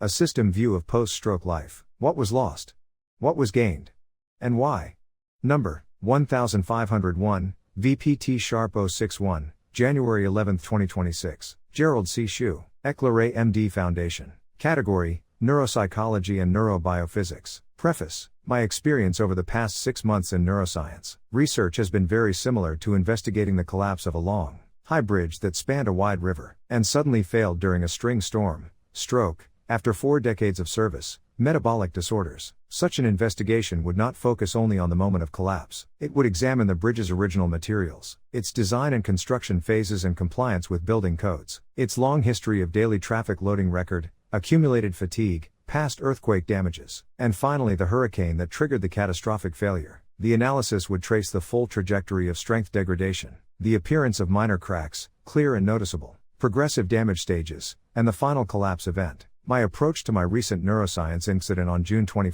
A system view of post-stroke life. What was lost? What was gained? And why? Number 1501, VPT Sharp 061, January 11, 2026. Gerald C. EclaireMD Foundation. Category: Neuropsychology and Neuro-biophysics. Preface: my experience over the past 6 months in neuroscience research has been very similar to investigating the collapse of a long, high bridge that spanned a wide river, and suddenly failed during a string storm, stroke, after 4 decades of service, metabolic disorders. Such an investigation would not focus only on the moment of collapse. It would examine the bridge's original materials, its design and construction phases and compliance with building codes, its long history of daily traffic loading record, accumulated fatigue, past earthquake damages, and finally the hurricane that triggered the catastrophic failure. The analysis would trace the full trajectory of strength degradation, the appearance of minor cracks, clear and noticeable, progressive damage stages, and the final collapse event. My approach to my recent neuroscience incident on June 21,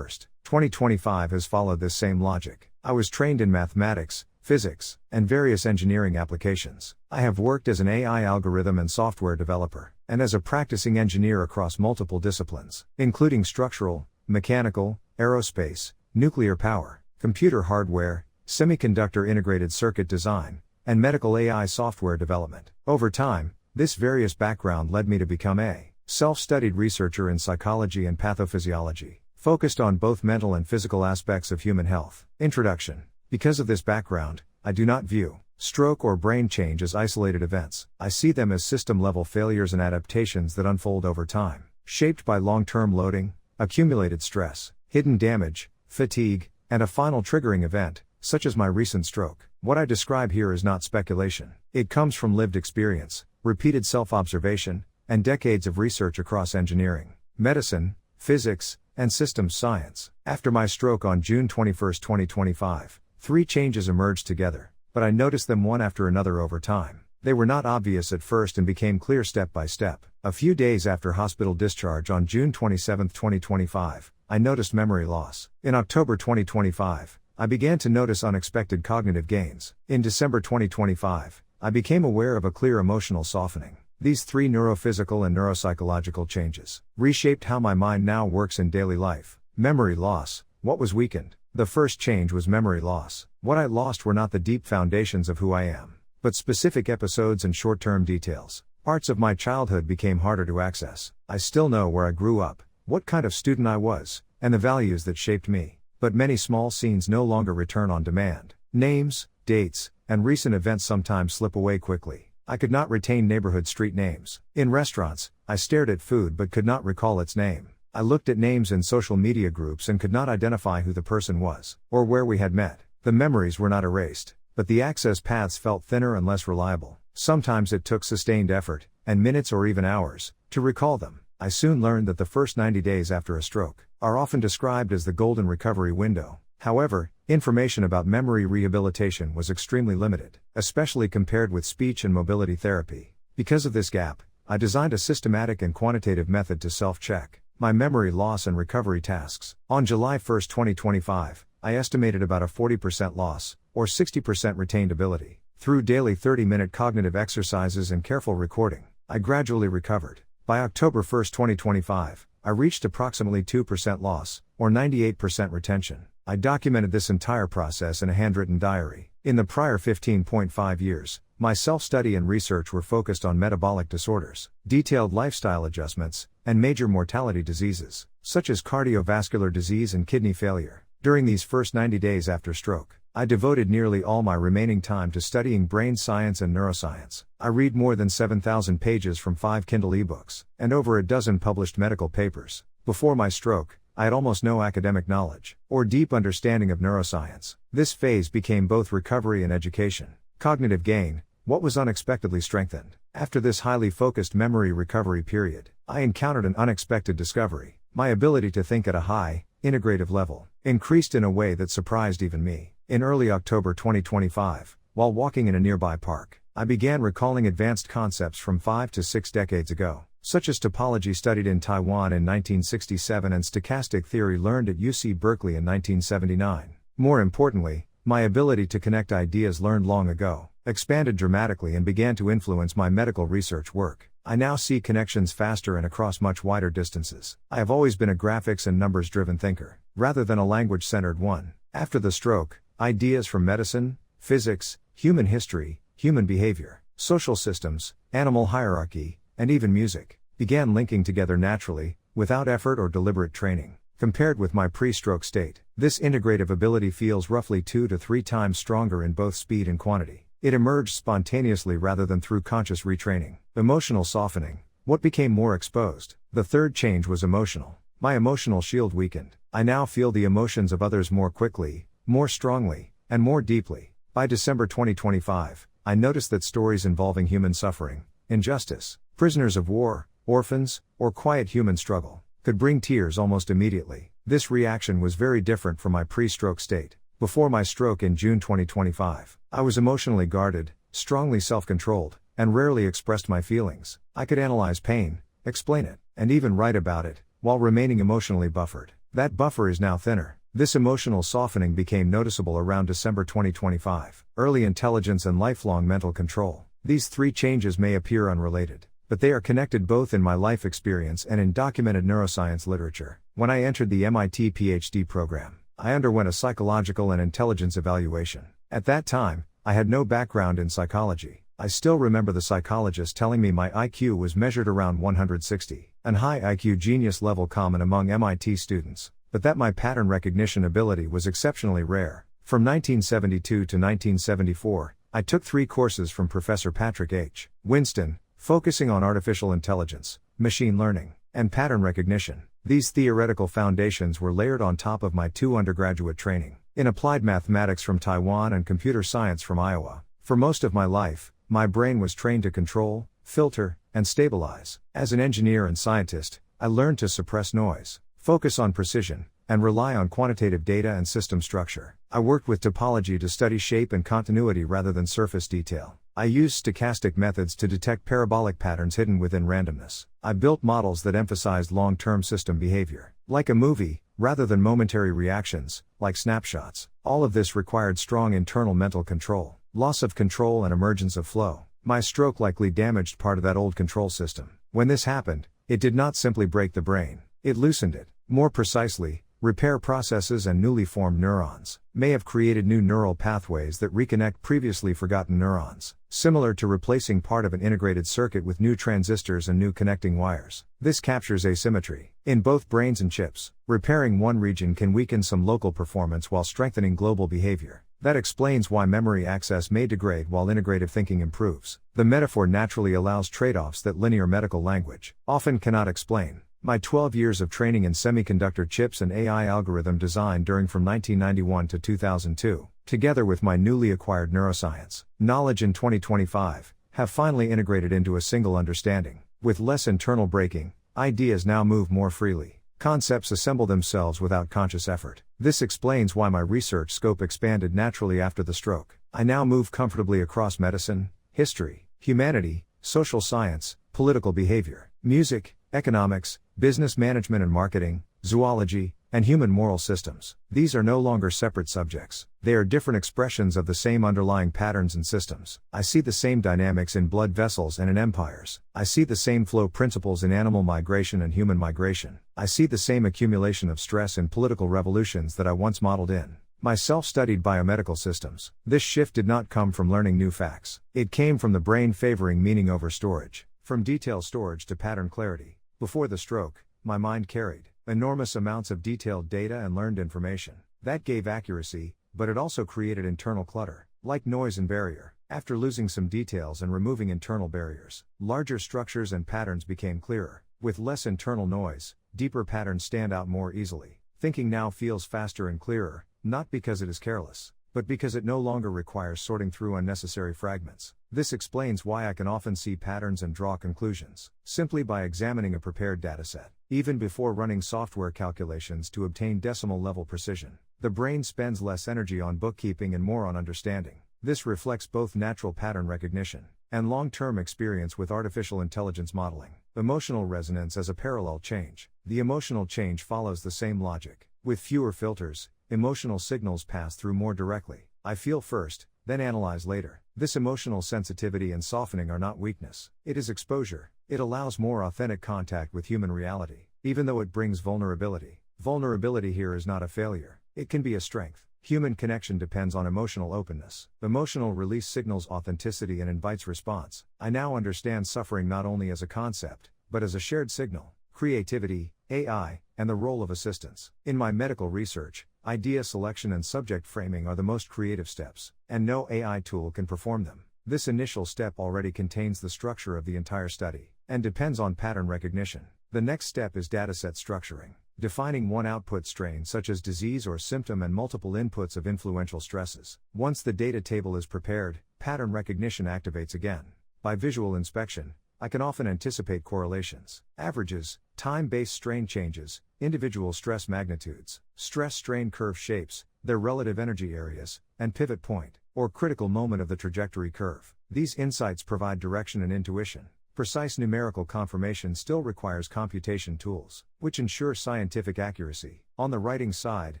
2025 has followed this same logic. I was trained in mathematics, physics, and various engineering applications. I have worked as an AI algorithm and software developer, and as a practicing engineer across multiple disciplines, including structural, mechanical, aerospace, nuclear power, computer hardware, semiconductor integrated circuit design, and medical AI software development. Over time, this various background led me to become a self-studied researcher in psychology and pathophysiology, focused on both mental and physical aspects of human health. Introduction. Because of this background, I do not view stroke or brain change as isolated events. I see them as system-level failures and adaptations that unfold over time, shaped by long-term loading, accumulated stress, hidden damage, fatigue, and a final triggering event, such as my recent stroke. What I describe here is not speculation. It comes from lived experience, repeated self-observation, and decades of research across engineering, medicine, physics, and systems science. After my stroke on June 21, 2025, 3 changes emerged together, but I noticed them one after another over time. They were not obvious at first and became clear step by step. A few days after hospital discharge on June 27, 2025, I noticed memory loss. In October 2025, I began to notice unexpected cognitive gains. In December 2025, I became aware of a clear emotional softening. These 3 neurophysical and neuropsychological changes reshaped how my mind now works in daily life. Memory loss. What was weakened? The first change was memory loss. What I lost were not the deep foundations of who I am, but specific episodes and short-term details. Parts of my childhood became harder to access. I still know where I grew up, what kind of student I was, and the values that shaped me. But many small scenes no longer return on demand. Names, dates, and recent events sometimes slip away quickly. I could not retain neighborhood street names. In restaurants, I stared at food but could not recall its name. I looked at names in social media groups and could not identify who the person was, or where we had met. The memories were not erased, but the access paths felt thinner and less reliable. Sometimes it took sustained effort, and minutes or even hours, to recall them. I soon learned that the first 90 days after a stroke are often described as the golden recovery window. However, information about memory rehabilitation was extremely limited, especially compared with speech and mobility therapy. Because of this gap, I designed a systematic and quantitative method to self-check my memory loss and recovery tasks. On July 1, 2025, I estimated about a 40% loss, or 60% retained ability. Through daily 30-minute cognitive exercises and careful recording, I gradually recovered. By October 1, 2025, I reached approximately 2% loss, or 98% retention. I documented this entire process in a handwritten diary. In the prior 15.5 years, my self-study and research were focused on metabolic disorders, detailed lifestyle adjustments, and major mortality diseases, such as cardiovascular disease and kidney failure. During these first 90 days after stroke, I devoted nearly all my remaining time to studying brain science and neuroscience. I read more than 7,000 pages from 5 Kindle ebooks, and over a dozen published medical papers. Before my stroke, I had almost no academic knowledge, or deep understanding of neuroscience. This phase became both recovery and education. Cognitive gain. What was unexpectedly strengthened? After this highly focused memory recovery period, I encountered an unexpected discovery. My ability to think at a high, integrative level increased in a way that surprised even me. In early October 2025, while walking in a nearby park, I began recalling advanced concepts from 5 to 6 decades ago, such as topology studied in Taiwan in 1967 and stochastic theory learned at UC Berkeley in 1979. More importantly, my ability to connect ideas learned long ago expanded dramatically and began to influence my medical research work. I now see connections faster and across much wider distances. I have always been a graphics and numbers driven thinker, rather than a language centered one. After the stroke, ideas from medicine, physics, human history, human behavior, social systems, animal hierarchy, and even music, began linking together naturally, without effort or deliberate training. Compared with my pre-stroke state, this integrative ability feels roughly 2 to 3 times stronger in both speed and quantity. It emerged spontaneously rather than through conscious retraining. Emotional softening. What became more exposed? The third change was emotional. My emotional shield weakened. I now feel the emotions of others more quickly, more strongly, and more deeply. By December 2025, I noticed that stories involving human suffering, injustice, prisoners of war, orphans, or quiet human struggle, could bring tears almost immediately. This reaction was very different from my pre-stroke state. Before my stroke in June 2025, I was emotionally guarded, strongly self-controlled, and rarely expressed my feelings. I could analyze pain, explain it, and even write about it, while remaining emotionally buffered. That buffer is now thinner. This emotional softening became noticeable around December 2025. Early intelligence and lifelong mental control. These 3 changes may appear unrelated, but they are connected both in my life experience and in documented neuroscience literature. When I entered the MIT PhD program, I underwent a psychological and intelligence evaluation. At that time, I had no background in psychology. I still remember the psychologist telling me my IQ was measured around 160, an high IQ genius level common among MIT students, but that my pattern recognition ability was exceptionally rare. From 1972 to 1974, I took 3 courses from Professor Patrick H. Winston, focusing on artificial intelligence, machine learning, and pattern recognition. These theoretical foundations were layered on top of my 2 undergraduate training in applied mathematics from Taiwan and computer science from Iowa. For most of my life, my brain was trained to control, filter, and stabilize. As an engineer and scientist, I learned to suppress noise, focus on precision, and rely on quantitative data and system structure. I worked with topology to study shape and continuity rather than surface detail. I used stochastic methods to detect parabolic patterns hidden within randomness. I built models that emphasized long-term system behavior, like a movie, rather than momentary reactions, like snapshots. All of this required strong internal mental control, loss of control and emergence of flow. My stroke likely damaged part of that old control system. When this happened, it did not simply break the brain, it loosened it. More precisely, repair processes and newly formed neurons may have created new neural pathways that reconnect previously forgotten neurons, similar to replacing part of an integrated circuit with new transistors and new connecting wires. This captures asymmetry in both brains and chips. Repairing one region can weaken some local performance while strengthening global behavior. That explains why memory access may degrade while integrative thinking improves. The metaphor naturally allows trade-offs that linear medical language often cannot explain. My 12 years of training in semiconductor chips and AI algorithm design during from 1991 to 2002, together with my newly acquired neuroscience knowledge in 2025, have finally integrated into a single understanding. With less internal breaking, ideas now move more freely. Concepts assemble themselves without conscious effort. This explains why my research scope expanded naturally after the stroke. I now move comfortably across medicine, history, humanity, social science, political behavior, music, economics, business management and marketing, zoology, and human moral systems. These are no longer separate subjects. They are different expressions of the same underlying patterns and systems. I see the same dynamics in blood vessels and in empires. I see the same flow principles in animal migration and human migration. I see the same accumulation of stress in political revolutions that I once modeled in my self-studied biomedical systems. This shift did not come from learning new facts. It came from the brain favoring meaning over storage, from detail storage to pattern clarity. Before the stroke, my mind carried enormous amounts of detailed data and learned information. That gave accuracy, but it also created internal clutter, like noise and barrier. After losing some details and removing internal barriers, larger structures and patterns became clearer. With less internal noise, deeper patterns stand out more easily. Thinking now feels faster and clearer, not because it is careless, but because it no longer requires sorting through unnecessary fragments. This explains why I can often see patterns and draw conclusions, simply by examining a prepared dataset, even before running software calculations to obtain decimal level precision. The brain spends less energy on bookkeeping and more on understanding. This reflects both natural pattern recognition and long-term experience with artificial intelligence modeling. Emotional resonance as a parallel change. The emotional change follows the same logic. With fewer filters, emotional signals pass through more directly. I feel first, then analyze later. This emotional sensitivity and softening are not weakness. It is exposure. It allows more authentic contact with human reality, even though it brings vulnerability. Vulnerability here is not a failure, it can be a strength. Human connection depends on emotional openness. Emotional release signals authenticity and invites response. I now understand suffering not only as a concept, but as a shared signal. Creativity, AI, and the role of assistance. In my medical research, idea selection and subject framing are the most creative steps, and no AI tool can perform them. This initial step already contains the structure of the entire study, and depends on pattern recognition. The next step is dataset structuring, defining one output strain such as disease or symptom and multiple inputs of influential stresses. Once the data table is prepared, pattern recognition activates again. By visual inspection, I can often anticipate correlations, averages, time-based strain changes, individual stress magnitudes, stress-strain curve shapes, their relative energy areas, and pivot point, or critical moment of the trajectory curve. These insights provide direction and intuition. Precise numerical confirmation still requires computation tools, which ensure scientific accuracy. On the writing side,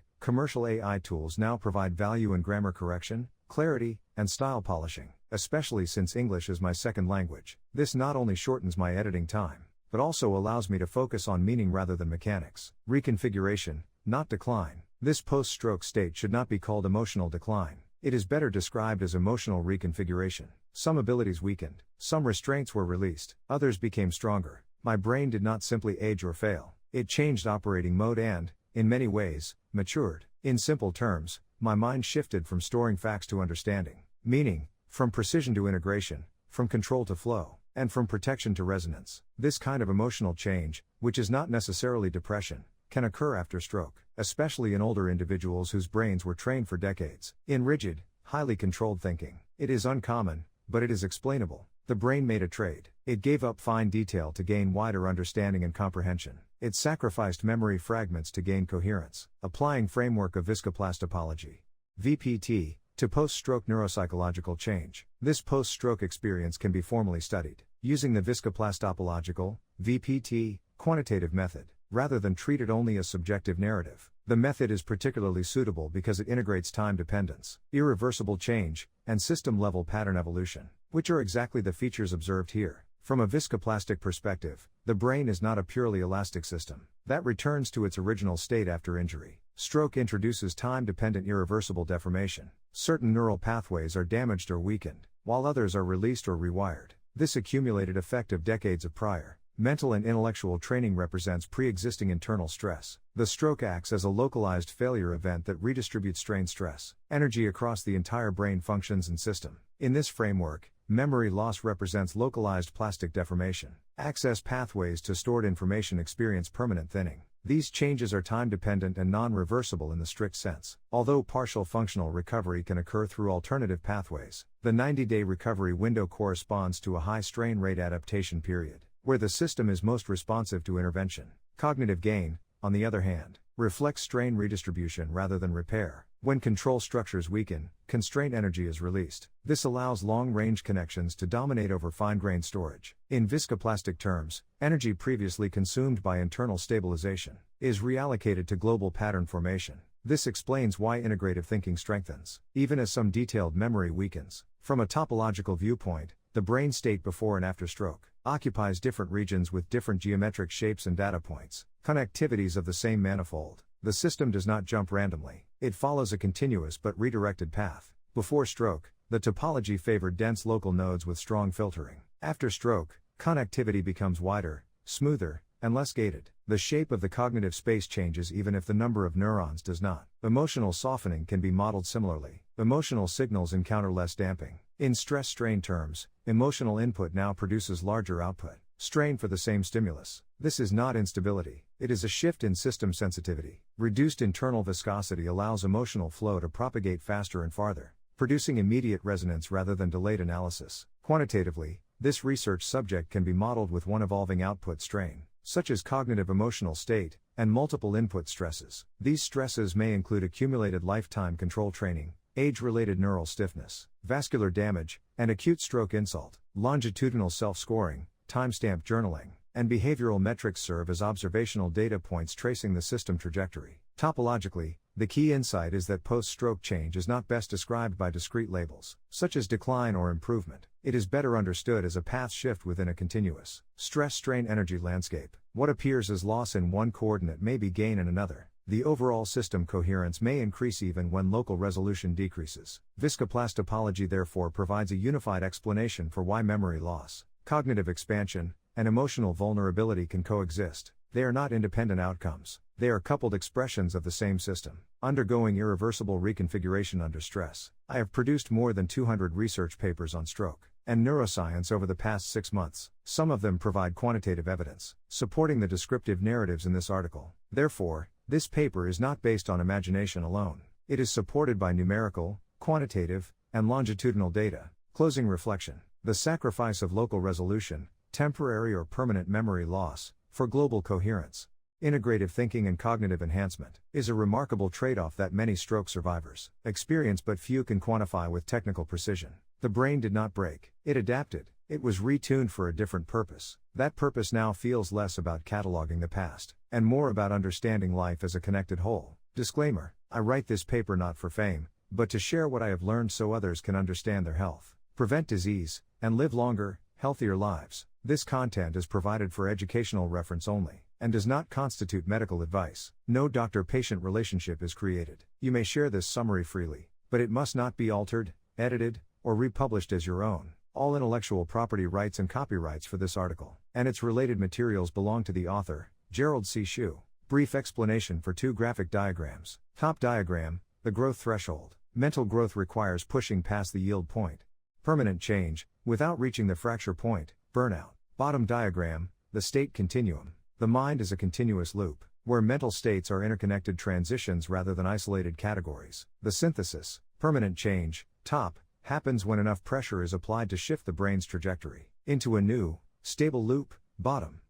commercial AI tools now provide value in grammar correction, clarity, and style polishing, especially since English is my second language. This not only shortens my editing time, but also allows me to focus on meaning rather than mechanics. Reconfiguration, not decline. This post-stroke state should not be called emotional decline. It is better described as emotional reconfiguration. Some abilities weakened, some restraints were released, others became stronger. My brain did not simply age or fail, it changed operating mode and, in many ways, matured. In simple terms, my mind shifted from storing facts to understanding, meaning, from precision to integration, from control to flow, and from protection to resonance. This kind of emotional change, which is not necessarily depression, can occur after stroke, especially in older individuals whose brains were trained for decades in rigid, highly controlled thinking. It is uncommon, but it is explainable. The brain made a trade. It gave up fine detail to gain wider understanding and comprehension. It sacrificed memory fragments to gain coherence. Applying framework of viscoplastopology, VPT, to post-stroke neuropsychological change. This post-stroke experience can be formally studied using the viscoplastopological, VPT, quantitative method, rather than treat it only as subjective narrative. The method is particularly suitable because it integrates time dependence, irreversible change, and system-level pattern evolution, which are exactly the features observed here. From a viscoplastic perspective, the brain is not a purely elastic system that returns to its original state after injury. Stroke introduces time-dependent irreversible deformation. Certain neural pathways are damaged or weakened, while others are released or rewired. This accumulated effect of decades of prior mental and intellectual training represents pre-existing internal stress. The stroke acts as a localized failure event that redistributes strain stress energy across the entire brain functions and system. In this framework, memory loss represents localized plastic deformation. Access pathways to stored information experience permanent thinning. These changes are time-dependent and non-reversible in the strict sense. Although partial functional recovery can occur through alternative pathways, the 90-day recovery window corresponds to a high strain rate adaptation period, where the system is most responsive to intervention. Cognitive gain, on the other hand, reflects strain redistribution rather than repair. When control structures weaken, constraint energy is released. This allows long-range connections to dominate over fine-grained storage. In viscoplastic terms, energy previously consumed by internal stabilization is reallocated to global pattern formation. This explains why integrative thinking strengthens, even as some detailed memory weakens. From a topological viewpoint, the brain state before and after stroke occupies different regions with different geometric shapes and data points, connectivities of the same manifold. The system does not jump randomly, it follows a continuous but redirected path. Before stroke, the topology favored dense local nodes with strong filtering. After stroke, connectivity becomes wider, smoother, and less gated. The shape of the cognitive space changes even if the number of neurons does not. Emotional softening can be modeled similarly. Emotional signals encounter less damping. In stress-strain terms, emotional input now produces larger output. Strain for the same stimulus. This is not instability, it is a shift in system sensitivity. Reduced internal viscosity allows emotional flow to propagate faster and farther, producing immediate resonance rather than delayed analysis. Quantitatively, this research subject can be modeled with one evolving output strain, such as cognitive emotional state, and multiple input stresses. These stresses may include accumulated lifetime control training, age-related neural stiffness, vascular damage, and acute stroke insult. Longitudinal self-scoring, timestamp journaling, and behavioral metrics serve as observational data points tracing the system trajectory. Topologically, The key insight is that post-stroke change is not best described by discrete labels, such as decline or improvement. It is better understood as a path shift within a continuous stress-strain energy landscape. What appears as loss in one coordinate may be gain in another. The overall system coherence may increase even when local resolution decreases. Viscoplastopology therefore provides a unified explanation for why memory loss, cognitive expansion, and emotional vulnerability can coexist. They are not independent outcomes. They are coupled expressions of the same system, undergoing irreversible reconfiguration under stress. I have produced more than 200 research papers on stroke and neuroscience over the past 6 months. Some of them provide quantitative evidence, supporting the descriptive narratives in this article. Therefore, this paper is not based on imagination alone. It is supported by numerical, quantitative, and longitudinal data. Closing reflection. The sacrifice of local resolution, temporary or permanent memory loss, for global coherence, integrative thinking and cognitive enhancement, is a remarkable trade-off that many stroke survivors experience but few can quantify with technical precision. The brain did not break, it adapted, it was retuned for a different purpose. That purpose now feels less about cataloging the past, and more about understanding life as a connected whole. Disclaimer: I write this paper not for fame, but to share what I have learned so others can understand their health, prevent disease, and live longer, healthier lives. This content is provided for educational reference only, and does not constitute medical advice. No doctor-patient relationship is created. You may share this summary freely, but it must not be altered, edited, or republished as your own. All intellectual property rights and copyrights for this article, and its related materials belong to the author, Gerald C. Brief explanation for 2 graphic diagrams. Top diagram: the growth threshold. Mental growth requires pushing past the yield point. Permanent change, without reaching the fracture point, burnout. Bottom diagram: the state continuum. The mind is a continuous loop, where mental states are interconnected transitions rather than isolated categories. The synthesis, permanent change, top, happens when enough pressure is applied to shift the brain's trajectory into a new, stable loop, bottom.